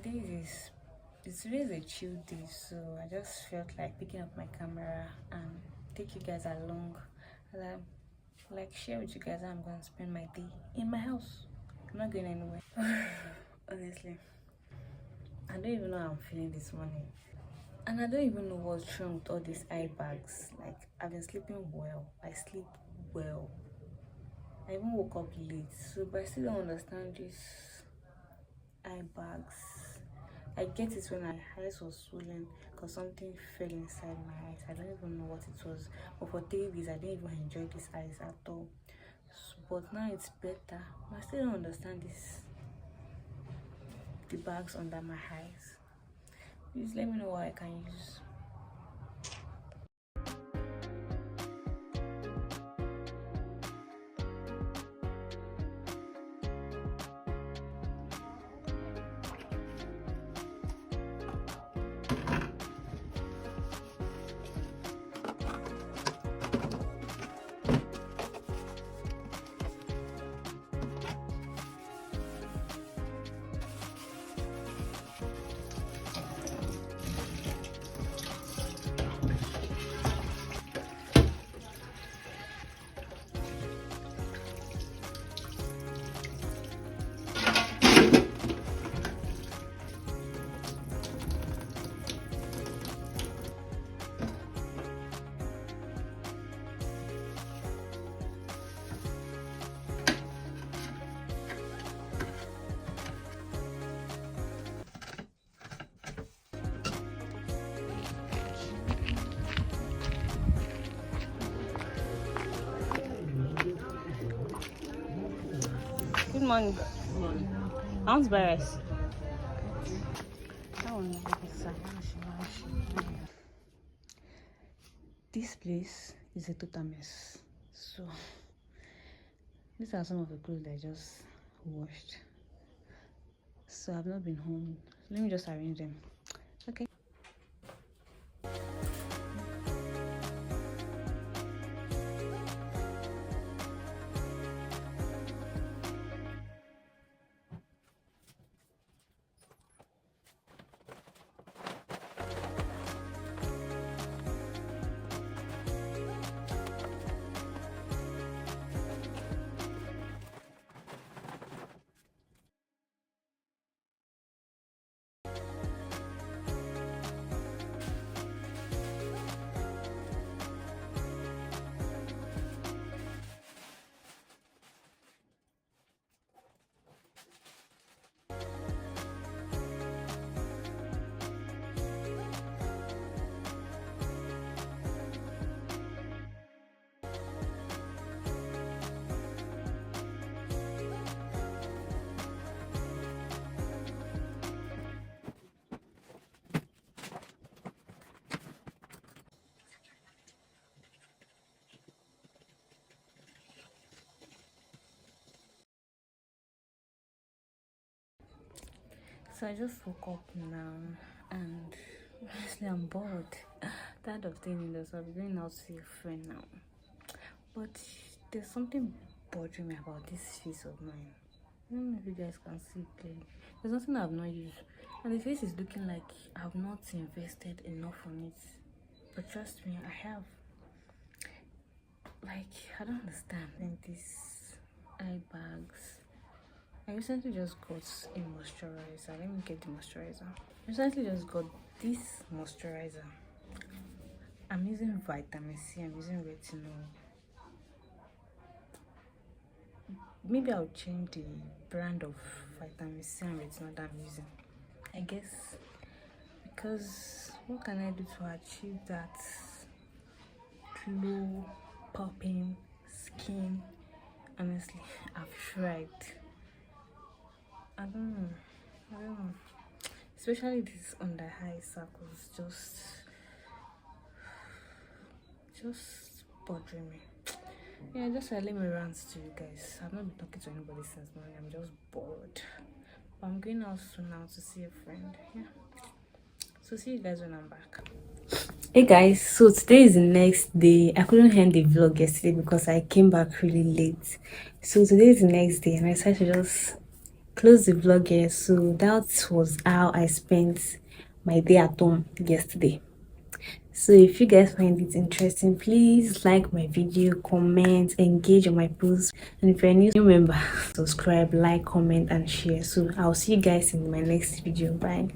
Today is a chill day, so I just felt like picking up my camera and take you guys along and like share with you guys how I'm gonna spend my day in my house. I'm not going anywhere. Honestly, I don't even know how I'm feeling this morning. And I don't even know what's wrong with all these eye bags. Like, I've been sleeping well. I sleep well. I even woke up late, so but I still don't understand these eye bags. I get it when my eyes was swollen because something fell inside my eyes. I don't even know what it was. But for 3 days, I didn't even enjoy these eyes at all. But now it's better. I still don't understand the bags under my eyes. Please let me know what I can use. Good morning. I want to buy rice. This place is a total mess. So these are some of the clothes I just washed. So I've not been home. Let me just arrange them. Okay. So I just woke up now and honestly I'm bored. Tired of staying indoors, so I'll be going out to see a friend now. But there's something bothering me about this face of mine. I don't know if you guys can see clearly. There's nothing I've not used. And the face is looking like I've not invested enough on it. But trust me, I have. Like, I don't understand. And these eye bags. I recently just got a moisturizer. Let me get the moisturizer. I recently just got this moisturizer. I'm using vitamin C. I'm using retinol. Maybe I'll change the brand of vitamin C and retinol that I'm using. I guess because what can I do to achieve that glow, popping skin? Honestly, I've tried. I don't know. Especially these under eye circles just bothering me. Yeah, just let me rant to you guys. I've not been talking to anybody since morning. I'm just bored. But I'm going out soon now to see a friend. Yeah. So see you guys when I'm back. Hey guys, so today is the next day. I couldn't end the vlog yesterday because I came back really late. So today is the next day and I decided to just close the vlog here. So that was how I spent my day at home yesterday. So if you guys find it interesting, please like my video, comment, engage on my posts, and if you're a new member, subscribe, like, comment, and share. So I'll see you guys in my next video. Bye.